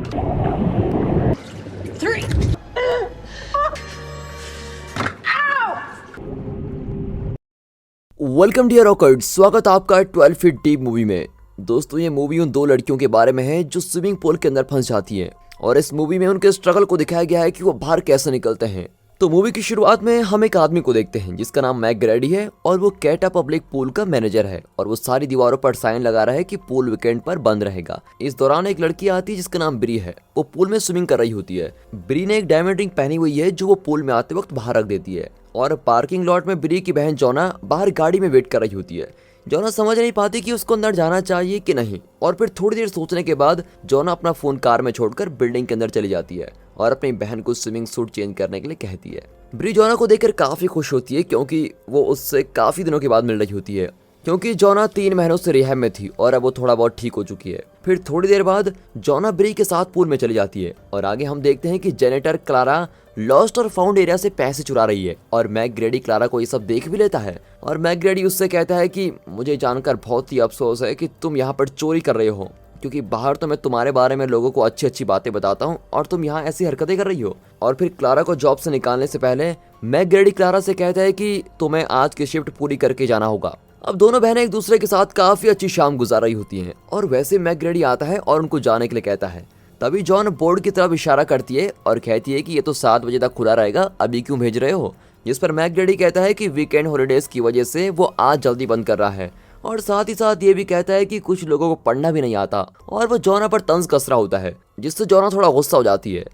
Three. Welcome dear awkward, स्वागत आपका 12 feet deep movie में। दोस्तों, ये मूवी उन दो लड़कियों के बारे में है जो स्विमिंग पूल के अंदर फंस जाती हैं और इस मूवी में उनके स्ट्रगल को दिखाया गया है कि वो बाहर कैसे निकलते हैं। तो मूवी की शुरुआत में हम एक आदमी को देखते हैं जिसका नाम मैक ग्रैडी है और वो कैटा पब्लिक पूल का मैनेजर है और वो सारी दीवारों पर साइन लगा रहा है कि पूल वीकेंड पर बंद रहेगा। इस दौरान एक लड़की आती है जिसका नाम ब्री है। वो पूल में स्विमिंग कर रही होती है। ब्री ने एक डायमंड रिंग पहनी हुई है जो वो पूल में आते वक्त बाहर रख देती है और पार्किंग लॉट में ब्री की बहन जोना बाहर गाड़ी में वेट कर रही होती है। जोना समझ नहीं पाती कि उसको अंदर जाना चाहिए कि नहीं और फिर थोड़ी देर सोचने के बाद जोना अपना फोन कार में छोड़कर बिल्डिंग के अंदर चली जाती है और अपनी बहन को स्विमिंग सूट चेंज करने के लिए कहती है। ब्री जोना को देखकर काफी खुश होती है क्योंकि वो उससे काफी दिनों के बाद मिल रही होती है, क्योंकि जोना 3 महीनों से रिहैब में थी और अब वो थोड़ा बहुत ठीक हो चुकी है। फिर थोड़ी देर बाद जोना ब्री के साथ पूल में चली जाती है और आगे हम देखते हैं कि जेनेटर क्लारा लॉस्ट और फाउंड एरिया से पैसे चुरा रही है और मैक ग्रैडी क्लारा को ये सब देख भी लेता है और मैक ग्रैडी उससे कहता है कि मुझे जानकर बहुत ही अफसोस है कि तुम यहाँ पर चोरी कर रहे हो, क्योंकि बाहर तो मैं तुम्हारे बारे में लोगों को अच्छी अच्छी बातें बताता हूँ और तुम यहाँ ऐसी हरकतें कर रही हो। और फिर क्लारा को जॉब से निकालने से पहले मैक ग्रैडी क्लारा से कहता है कि तुम्हें आज की शिफ्ट पूरी करके जाना होगा। अब दोनों बहनें एक दूसरे के साथ काफी अच्छी शाम गुजार रही होती हैं और वैसे मैक ग्रैडी आता है और उनको जाने के लिए कहता है। तभी जॉन बोर्ड की तरफ इशारा करती है और कहती है कि ये तो 7 बजे तक खुला रहेगा, अभी क्यों भेज रहे हो। जिस पर मैक ग्रैडी कहता है कि वीकेंड हॉलीडेज की वजह से वो आज जल्दी बंद कर रहा है और साथ ही साथ ये भी कहता है कि कुछ लोगों को पढ़ना भी नहीं आता और वो जोना पर तंज कस रहा होता है, जिससे जोना थोड़ा गुस्सा हो जाती है।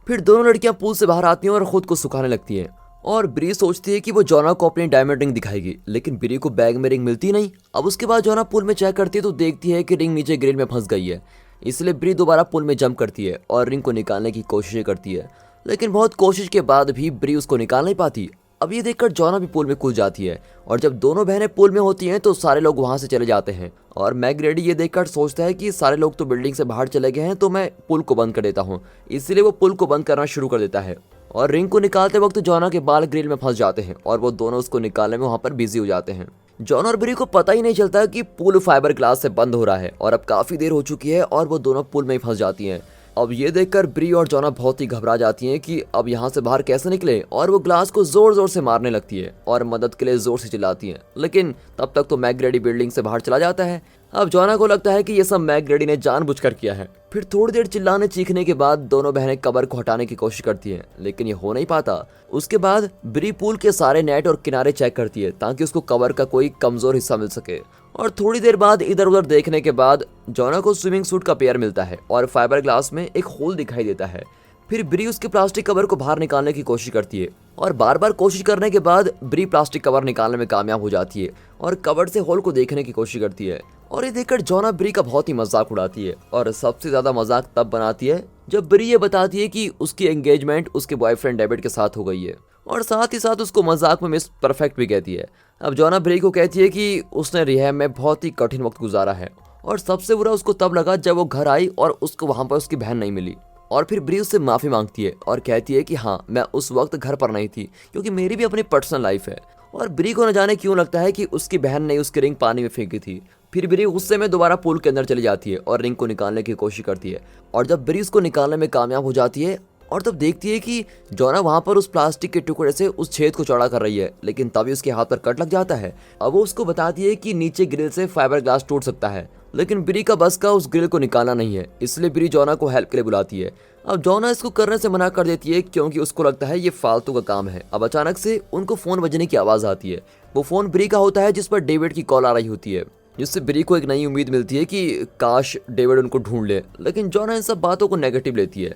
फिर दोनों लड़कियां पूल से बाहर आती हैं और खुद को सुखाने लगती हैं और ब्री सोचती है कि वो जोना को अपनी डायमंड रिंग दिखाएगी, लेकिन ब्री को बैग में रिंग मिलती नहीं। अब उसके बाद जोना पूल में चेक करती है तो देखती है कि रिंग नीचे ग्रिल में फंस गई है, इसलिए ब्री दोबारा पूल में जंप करती है और रिंग को निकालने की कोशिश करती है, लेकिन बहुत कोशिश के बाद भी ब्री उसको निकाल नहीं पाती। अब ये देखकर जोना भी पूल में कूद जाती है और जब दोनों बहनें पूल में होती हैं तो सारे लोग वहां से चले जाते हैं और मैक ग्रैडी ये देखकर सोचता है कि सारे लोग तो बिल्डिंग से बाहर चले गए हैं तो मैं पुल को बंद कर देता हूँ, इसलिए वो पुल को बंद करना शुरू कर देता है और रिंग को निकालते वक्त जोना के बाल ग्रिल में फंस जाते हैं और वो दोनों उसको निकालने में वहां पर बिजी हो जाते हैं। जॉन और ब्री को पता ही नहीं चलता कि पूल फाइबर ग्लास से बंद हो रहा है और अब काफी देर हो चुकी है और वो दोनों पूल में ही फंस जाती हैं। अब ये देखकर ब्री और जोना बहुत ही घबरा जाती हैं कि अब यहाँ से बाहर कैसे निकले और वो ग्लास को जोर जोर से मारने लगती है और मदद के लिए जोर से चिल्लाती हैं, लेकिन तब तक तो मैक ग्रैडी बिल्डिंग से बाहर चला जाता है। अब जोना को लगता है कि ये सब मैक ग्रैडी ने जानबूझकर किया है। फिर थोड़ी देर चिल्लाने चीखने के बाद दोनों बहनें कवर को हटाने की कोशिश करती हैं, लेकिन ये हो नहीं पाता। उसके बाद ब्री पूल के सारे नेट और किनारे चेक करती है ताकि उसको कवर का कोई कमजोर हिस्सा मिल सके और थोड़ी देर बाद इधर उधर देखने के बाद जोना को स्विमिंग सूट का पेयर मिलता है और फाइबर ग्लास में एक होल दिखाई देता है। फिर ब्री उसके प्लास्टिक कवर को बाहर निकालने की कोशिश करती है और बार बार कोशिश करने के बाद ब्री प्लास्टिक कवर निकालने में कामयाब हो जाती है और कवर से होल को देखने की कोशिश करती है और ये देखकर जोना ब्री का बहुत ही मजाक उड़ाती है और सबसे ज्यादा मजाक तब बनाती है जब ब्री ये बताती है कि उसकी एंगेजमेंट उसके बॉयफ्रेंड डेविड के साथ हो गई है और साथ ही साथ उसको मजाक में मिस परफेक्ट भी कहती है। अब जोना ब्री को कहती है कि उसने रिहैब में बहुत ही कठिन वक्त गुजारा है और सबसे बुरा उसको तब लगा जब वो घर आई और उसको वहां पर उसकी बहन नहीं मिली और फिर ब्री उससे माफी मांगती है और कहती है कि हाँ, मैं उस वक्त घर पर नहीं थी क्योंकि मेरी भी अपनी पर्सनल लाइफ है। और ब्री को न जाने क्यों लगता है कि उसकी बहन ने उसकी रिंग पानी में फेंकी थी। फिर ब्री गुस्से में दोबारा पूल के अंदर चली जाती है और रिंग को निकालने की कोशिश करती है और जब ब्री उसको निकालने में कामयाब हो जाती है और तब देखती है कि जोना वहां पर उस प्लास्टिक के टुकड़े से उस छेद को चौड़ा कर रही है, लेकिन तभी उसके हाथ पर कट लग जाता है। अब वो उसको बताती है कि नीचे ग्रिल से फाइबर ग्लास टूट सकता है, लेकिन ब्री का बस का उस ग्रिल को निकालना नहीं है, इसलिए ब्री जोना को हेल्प के लिए बुलाती है। अब जोना इसको करने से मना कर देती है क्योंकि उसको लगता है ये फालतू का काम है। अब अचानक से उनको फोन बजने की आवाज आती है। वो फोन ब्री का होता है जिस पर डेविड की कॉल आ रही होती है, जिससे ब्री को एक नई उम्मीद मिलती है कि काश डेविड उनको ढूंढ ले, लेकिन जोना इन सब बातों को नेगेटिव लेती है।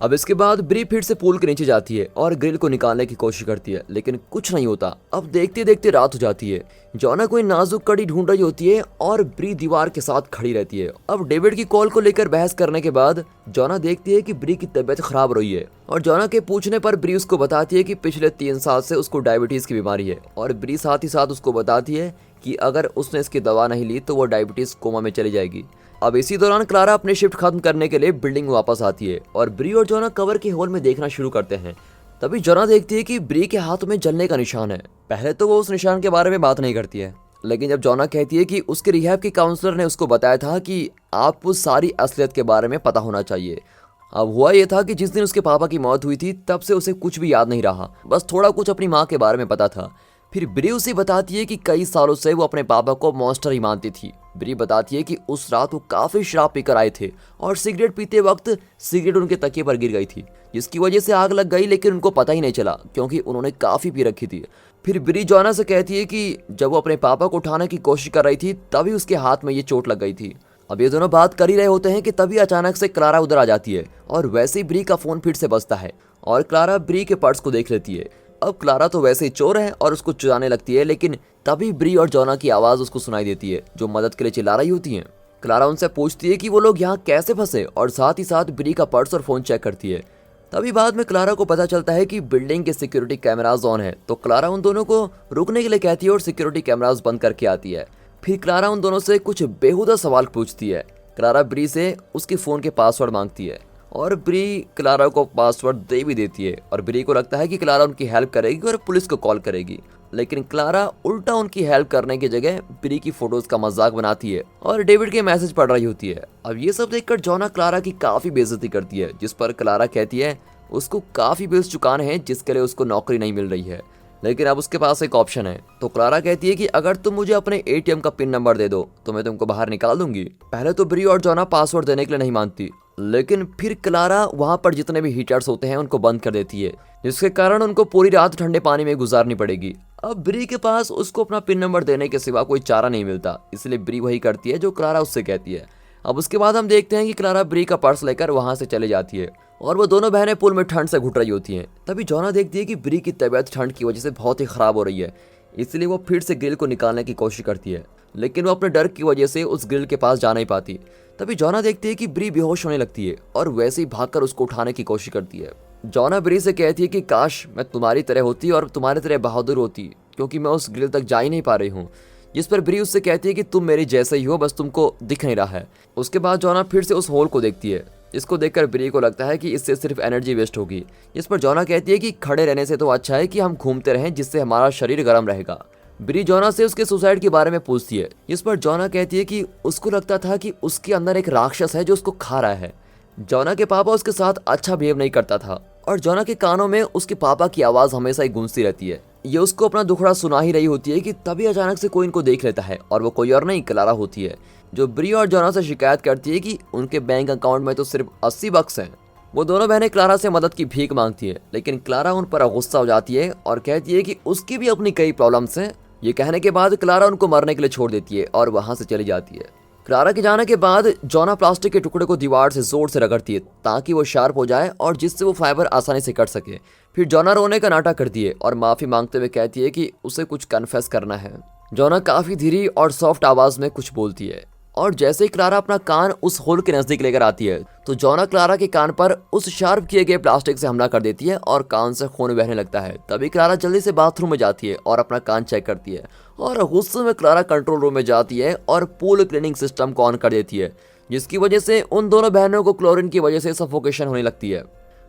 अब इसके बाद ब्री फिर से पूल के नीचे जाती है और ग्रिल को निकालने की कोशिश करती है, लेकिन कुछ नहीं होता। अब देखते देखते रात हो जाती है। जोना कोई नाजुक कड़ी ढूंढ रही होती है और ब्री दीवार के साथ खड़ी रहती है। अब डेविड की कॉल को लेकर बहस करने के बाद जोना देखती है कि ब्री की तबीयत खराब रही है और जोना के पूछने पर ब्री उसको बताती है कि पिछले 3 साल से उसको डायबिटीज की बीमारी है और ब्री साथ ही साथ उसको बताती है कि अगर उसने इसकी दवा नहीं ली तो वो डायबिटीज कोमा में चली जाएगी। अब इसी दौरान क्लारा अपनी शिफ्ट खत्म करने के लिए बिल्डिंग में वापस आती है और ब्री और जोना कवर के होल में देखना शुरू करते हैं। तभी जोना देखती है कि ब्री के हाथ में जलने का निशान है। पहले तो वो उस निशान के बारे में बात नहीं करती है, लेकिन जब जोना कहती है कि उसके रिहैब के काउंसलर ने उसको बताया था कि आपको सारी असलियत के बारे में पता होना चाहिए अब हुआ ये था कि जिस दिन उसके पापा की मौत हुई थी तब से उसे कुछ भी याद नहीं रहा, बस थोड़ा कुछ अपनी माँ के बारे में पता था। फिर ब्री उसे बताती है कि कई सालों से वो अपने पापा को मॉन्स्टर ही मानती थी। ब्री बताती है कि उस रात वो काफी शराब पीकर आए थे और सिगरेट पीते वक्त सिगरेट उनके तकिए पर गिर गई थी, जिसकी वजह से आग लग गई, लेकिन उनको पता ही नहीं चला क्योंकि उन्होंने काफी पी रखी थी। फिर ब्री जोना से कहती है कि जब वो अपने पापा को उठाने की कोशिश कर रही थी तभी उसके हाथ में ये चोट लग गई थी। अब ये दोनों बात कर ही रहे होते हैं कि तभी अचानक से क्लारा उधर आ जाती है और वैसे ही ब्री का फोन फिर से बजता है और क्लारा ब्री के पर्स को देख लेती है। अब क्लारा तो वैसे ही चोर है और उसको चुराने लगती है, लेकिन तभी ब्री और जोना की आवाज उसको सुनाई देती है जो मदद के लिए चिल्ला रही होती है। क्लारा उनसे पूछती है कि वो लोग यहाँ कैसे फंसे और साथ ही साथ ब्री का पर्स और फोन चेक करती है। तभी बाद में क्लारा को पता चलता है कि बिल्डिंग के सिक्योरिटी कैमराज ऑन है, तो क्लारा उन दोनों को रुकने के लिए कहती है और सिक्योरिटी कैमराज बंद करके आती है। फिर क्लारा उन दोनों से कुछ बेहुदा सवाल पूछती है। क्लारा ब्री से उसके फोन के पासवर्ड मांगती है और ब्री क्लारा को पासवर्ड दे भी देती है और ब्री को लगता है कि क्लारा उनकी हेल्प करेगी और पुलिस को कॉल करेगी, लेकिन क्लारा उल्टा उनकी हेल्प करने की जगह ब्री की फोटोज का मजाक बनाती है और डेविड के मैसेज पढ़ रही होती है। अब ये सब देखकर जोना क्लारा की काफी बेइज्जती करती है, जिस पर क्लारा कहती है उसको काफी बिल्स चुकाने हैं जिसके लिए उसको नौकरी नहीं मिल रही है, लेकिन अब उसके पास एक ऑप्शन है। तो क्लारा कहती है कि अगर तुम मुझे अपने एटीएम का पिन नंबर दे दो तो मैं तुमको बाहर निकाल दूंगी। पहले तो ब्री और जोना पासवर्ड देने के लिए नहीं मानती, लेकिन फिर क्लारा वहां पर जितने भी हीटर्स होते हैं उनको बंद कर देती है, जिसके कारण उनको पूरी रात ठंडे पानी में गुजारनी पड़ेगी। अब ब्री के पास उसको अपना पिन नंबर देने के सिवा कोई चारा नहीं मिलता, इसलिए ब्री वही करती है जो क्लारा उससे कहती है। अब उसके बाद हम देखते हैं कि क्लारा ब्री का पर्स लेकर वहां से चले जाती है और वो दोनों बहनें पुल में ठंड से घुट रही होती हैं। तभी जोना देखती है कि ब्री की तबीयत ठंड की वजह से बहुत ही खराब हो रही है, इसलिए वो फिर से ग्रिल को निकालने की कोशिश करती है, लेकिन वो अपने डर की वजह से उस ग्रिल के पास जा नहीं पाती। तभी जोना देखती है कि ब्री बेहोश होने लगती है और वैसे ही भागकर उसको उठाने की कोशिश करती है। जोना ब्री से कहती है कि काश मैं तुम्हारी तरह होती और तुम्हारी तरह बहादुर होती, क्योंकि मैं उस ग्रिल तक जा ही नहीं पा रही हूँ। जिस पर ब्री उससे कहती है कि तुम मेरी जैसे ही हो, बस तुमको दिख नहीं रहा है। उसके बाद जोना फिर से उस होल को देखती है, जिसको देखकर ब्री को लगता है कि इससे सिर्फ एनर्जी वेस्ट होगी। जिस पर जोना कहती है कि खड़े रहने से तो अच्छा है कि हम घूमते रहें, जिससे हमारा शरीर गर्म रहेगा। ब्री जोना से उसके सुसाइड के बारे में पूछती है, जिस पर जोना कहती है कि उसको लगता था कि उसके अंदर एक राक्षस है जो उसको खा रहा है। जोना के पापा उसके साथ अच्छा बिहेव नहीं करता था और जोना के कानों में उसके पापा की आवाज हमेशा ही गूंजती रहती है। ये उसको अपना दुखड़ा सुना ही रही होती है कि तभी अचानक से कोई इनको देख लेता है और वो कोई और नहीं क्लारा होती है, जो ब्री और जोना से शिकायत करती है कि उनके बैंक अकाउंट में तो सिर्फ 80 बक्स हैं। वो दोनों बहनें क्लारा से मदद की भीख मांगती है, लेकिन क्लारा उन पर गुस्सा हो जाती है और कहती है कि उसकी भी अपनी कई प्रॉब्लम्स हैं। ये कहने के बाद क्लारा उनको मरने के लिए छोड़ देती है और वहां से चली जाती है। क्लारा के जाने के बाद जोना प्लास्टिक के टुकड़े को दीवार से जोर से रगड़ती है ताकि वो शार्प हो जाए और जिससे वो फाइबर आसानी से कट सके। फिर जोना रोने का नाटक करती है और माफी मांगते हुए कहती है कि उसे कुछ कन्फेस करना है। जोना काफी धीरे और सॉफ्ट आवाज में कुछ बोलती है और जैसे ही क्लारा अपना कान उस होल के नजदीक लेकर आती है तो जोना क्लारा के कान पर उस शार्प किए गए प्लास्टिक से हमला कर देती है और कान से खून बहने लगता है। तभी क्लारा जल्दी से बाथरूम में जाती है और अपना कान चेक करती है और गुस्से में क्लारा कंट्रोल रूम में जाती है और पूल क्लीनिंग सिस्टम को ऑन कर देती है, जिसकी वजह से उन दोनों बहनों को क्लोरीन की वजह से सफोकेशन होने लगती है।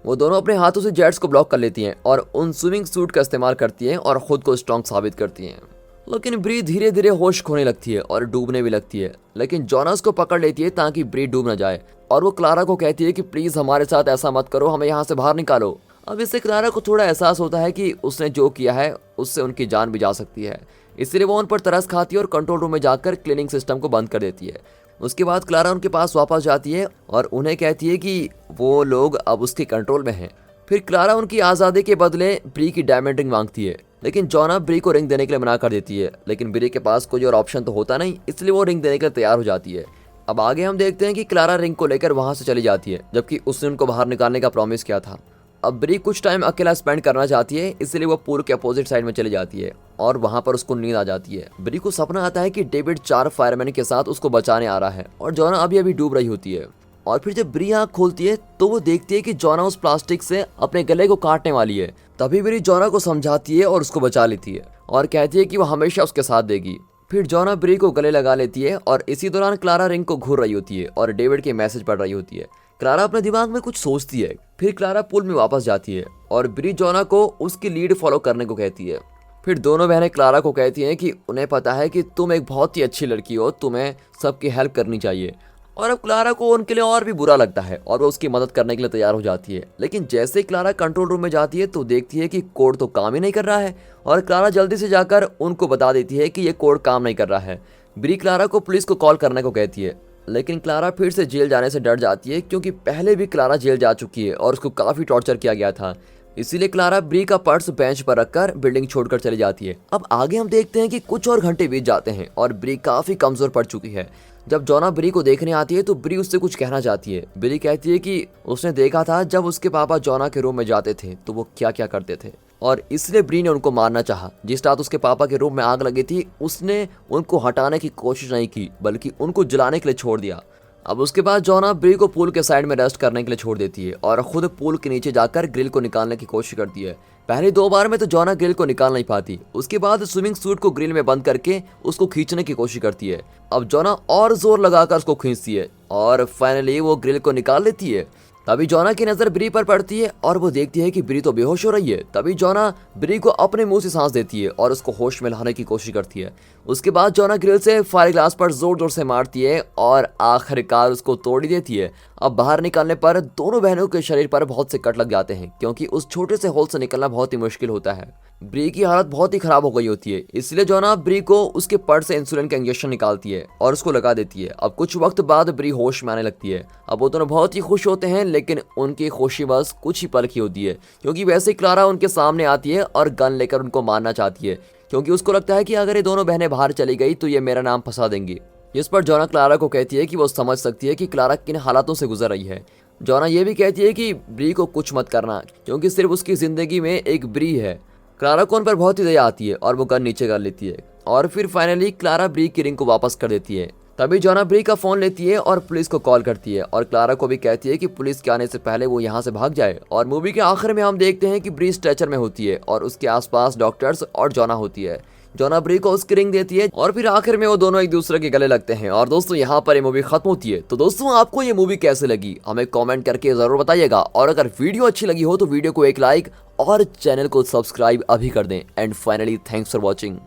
वो दोनों अपने हाथों से जेट्स को ब्लॉक कर लेती हैं और उन स्विमिंग सूट का इस्तेमाल करती हैं और खुद को स्ट्रॉन्ग साबित करती हैं। लेकिन ब्री धीरे धीरे होश खोने लगती है और डूबने भी लगती है, लेकिन जोना उसको पकड़ लेती है ताकि ब्री डूब न जाए और वो क्लारा को कहती है कि प्लीज हमारे साथ ऐसा मत करो, हमें यहाँ से बाहर निकालो। अब इससे क्लारा को थोड़ा एहसास होता है कि उसने जो किया है उससे उनकी जान भी जा सकती है, इसलिए वो उन पर तरस खाती है और कंट्रोल रूम में जाकर क्लीनिंग सिस्टम को बंद कर देती है। उसके बाद क्लारा उनके पास वापस जाती है और उन्हें कहती है कि वो लोग अब उसके कंट्रोल में हैं। फिर क्लारा उनकी आज़ादी के बदले ब्री की डायमंड रिंग मांगती है, लेकिन जोना ब्री को रिंग देने के लिए मना कर देती है, लेकिन ब्री के पास कोई और ऑप्शन तो होता नहीं, इसलिए वो रिंग देने के लिए तैयार हो जाती है। अब आगे हम देखते हैं कि क्लारा रिंग को लेकर वहां से चली जाती है, जबकि उसने उनको बाहर निकालने का प्रॉमिस किया था। अब ब्री कुछ टाइम अकेला स्पेंड करना चाहती है, इसलिए वो पूल के अपोजिट साइड में चली जाती है और वहां पर उसको नींद आ जाती है। ब्री को सपना आता है कि डेविड 4 फायरमैन के साथ उसको बचाने आ रहा है और जोना अभी अभी डूब रही होती है। और फिर जब ब्री आँख खोलती है तो वो देखती है कि जोना उस प्लास्टिक से अपने गले को काटने वाली है। तभी ब्री जोना को समझाती है और उसको बचा लेती है और कहती है कि वो हमेशा उसके साथ देगी। फिर जोना ब्री को गले लगा लेती है और इसी दौरान क्लारा रिंग को घूर रही होती है और डेविड के मैसेज पढ़ रही होती है। क्लारा अपने दिमाग में कुछ सोचती है। फिर क्लारा पूल में वापस जाती है और ब्री जोना को उसकी लीड फॉलो करने को कहती है। फिर दोनों बहनें क्लारा को कहती हैं कि उन्हें पता है कि तुम एक बहुत ही अच्छी लड़की हो, तुम्हें सबकी हेल्प करनी चाहिए। और अब क्लारा को उनके लिए और भी बुरा लगता है और वो उसकी मदद करने के लिए तैयार हो जाती है। लेकिन जैसे ही क्लारा कंट्रोल रूम में जाती है तो देखती है कि कोड तो काम ही नहीं कर रहा है और क्लारा जल्दी से जाकर उनको बता देती है कि ये कोड काम नहीं कर रहा है। ब्री क्लारा को पुलिस को कॉल करने को कहती है, लेकिन क्लारा फिर से जेल जाने से डर जाती है क्योंकि पहले भी क्लारा जेल जा चुकी है और उसको काफी टॉर्चर किया गया था। इसीलिए क्लारा ब्री का पर्स बेंच पर रखकर बिल्डिंग छोड़कर चली जाती है। अब आगे हम देखते हैं कि कुछ और घंटे बीत जाते हैं और ब्री काफी कमजोर पड़ चुकी है। जब जॉना ब्री को देखने आती है तो ब्री उससे कुछ कहना चाहती है। ब्री कहती है कि उसने देखा था जब उसके पापा जॉना के रूम में जाते थे तो वो क्या क्या करते थे और इसलिए ब्री ने उनको मारना चाहा। जिस रात उसके पापा के रूम में आग लगी थी उसने उनको हटाने की कोशिश नहीं की बल्कि उनको जलाने के लिए छोड़ दिया। अब उसके बाद जॉना ब्री को पूल के साइड में रेस्ट करने के लिए छोड़ देती है और खुद पूल के नीचे जाकर ग्रिल को निकालने की कोशिश करती है। पहले 2 बार में तो जॉना ग्रिल को निकाल नहीं पाती। उसके बाद स्विमिंग सूट को ग्रिल में बंद करके उसको खींचने की कोशिश करती है। अब जॉना और जोर लगाकर उसको खींचती है और फाइनली वो ग्रिल को निकाल लेती है। तभी जॉना की नजर ब्री पर पड़ती है और वो देखती है कि ब्री तो बेहोश हो रही है। तभी जॉना ब्री को अपने मुंह से सांस देती है और उसको होश में लाने की कोशिश करती है। उसके बाद जॉना ग्रिल से फायर ग्लास पर जोर जोर से मारती है और आखिरकार उसको तोड़ ही देती है। अब बाहर निकलने पर दोनों बहनों के शरीर पर बहुत से कट लग जाते हैं क्योंकि उस छोटे से होल से निकलना बहुत ही मुश्किल होता है। ब्री की हालत बहुत ही खराब हो गई होती है, इसलिए जॉना ब्री को उसके पर्स से इंसुलिन का इंजेक्शन निकालती है और उसको लगा देती है। अब कुछ वक्त बाद ब्री होश में आने लगती है। अब वो दोनों बहुत ही खुश होते हैं, लेकिन उनकी खुशी बस कुछ ही पल की होती है क्योंकि वैसे क्लारा उनके सामने आती है और गन लेकर उनको मारना चाहती है क्योंकि उसको लगता है कि अगर ये दोनों बहनें बाहर चली गई तो ये मेरा नाम फंसा देंगी। जिस पर जॉना क्लारा को कहती है कि वो समझ सकती है कि क्लारा किन हालातों से गुजर रही है। जॉना ये भी कहती है कि ब्री को कुछ मत करना क्योंकि सिर्फ उसकी जिंदगी में एक ब्री है। क्लारा को उन पर बहुत ही दया आती है और वो गन नीचे कर लेती है और फिर फाइनली क्लारा ब्री की रिंग को वापस कर देती है। तभी जॉना ब्री का फोन लेती है और पुलिस को कॉल करती है और क्लारा को भी कहती है कि पुलिस के आने से पहले वो यहाँ से भाग जाए। और मूवी के आखिर में हम देखते हैं कि ब्री स्ट्रेचर में होती है और उसके आसपास डॉक्टर्स और जॉना होती है। जॉना ब्री को उसकी रिंग देती है और फिर आखिर में वो दोनों एक दूसरे के गले लगते हैं। और दोस्तों यहाँ पर ये मूवी खत्म होती है। तो दोस्तों आपको ये मूवी कैसे लगी हमें कमेंट करके जरूर बताइएगा और अगर वीडियो अच्छी लगी हो तो वीडियो को एक लाइक और चैनल को सब्सक्राइब अभी कर दें। And finally thanks for watching.